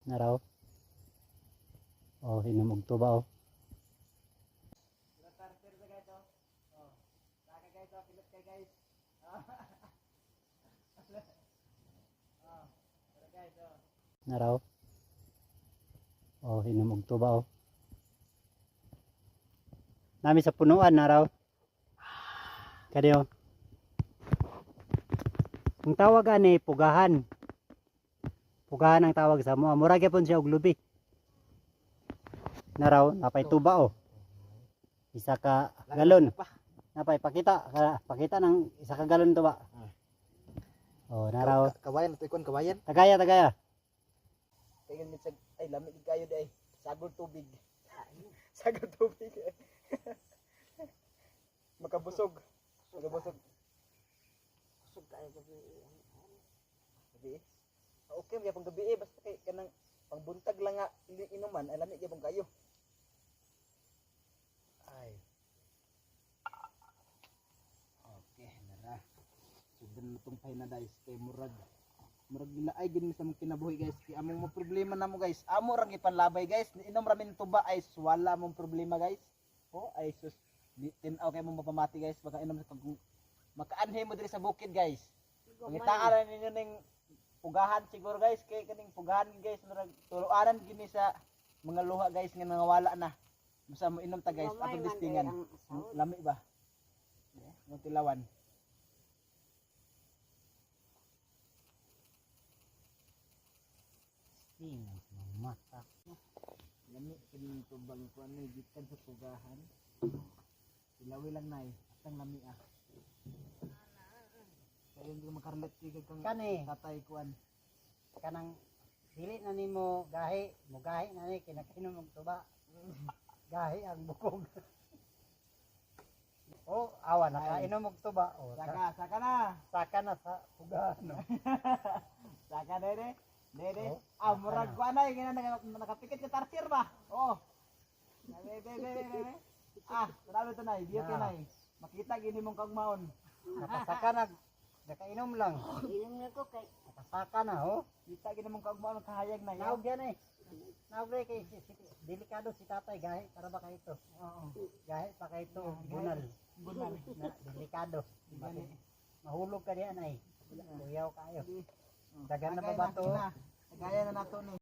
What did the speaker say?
Naraw. Oh, hinumog to ba oh. Naraw. Oh, hinumog to ba oh. Nami sa punuan naraw. Kadiyo. Ang tawag ani pugahan. Pugahan ang tawag sa mo. Mura gyapon siya og lubi. Naraw, napay tuba oh. Isa ka galon. Napay pakita ng isa ka galon tuba. Oh, naraw. Kawayan to ikon kawayan. Tagaya. Tingin mitsag ay lamig kayo day. Sagol tubig. Sagol tubig. Makabusog. Busog kayo gabi. Gabi. Okay, may pang gabi basta kay kanang pangbuntag lang nga inuman ay lamig gyapon kayo. Ay. Okay, nara. Sudan na tong na guys kay murag nila ay gini sa mong kinabuhi guys. Kay among mo problema namo guys. Amo ra gipanlabay guys. Inom ra min tuba ay wala mong problema guys. Oh, ay sus tinaw kay mo mapamati guys. Baka inom sa makaanhe mo diri sa bukid guys. Pangitaan ninyo ning pugahan siguro guys. Kay kaning pugahan guys murag tuluanan gini sa mga luha guys nga nangawala na. Basta mo inom ta guys. Atong distingan. Lami ba? Mo tilawan. Tinas ng mata. Lami kini tubang ko ano gikan sa pugahan. Ilawi lang nay. Atang lami ah. Kaya hindi makarlet sigag kang Kani tatay kuan. kanang dili na nimo gahi, mo gahi na ni kinakainom og tuba. Gahi ang bukog. Oh, awa nakainom og tuba. Oh, Saka na. saka na sa pugahan. No? Saka dede. Dede. Oh, Ah, murag kuan ay gina nakapikit ka tarsier ba? Oh. Dede. Ah, grabe to nay. Diyo nay. Makita gini mong kagmaon. Nakasaka na. Nakainom lang. Inom na ko kay Nakasaka na oh. Kita gini mong kagmaon kahayag na. Naog yan eh. Naog rin kay delikado si tatay gahi para ba kay ito. Oo. Gahi pa kay ito bunal. Bunal. Na, delikado. Mahulog ka diyan ay. Luyaw kayo. Dagan na ba ba to? Gaya na nato ni.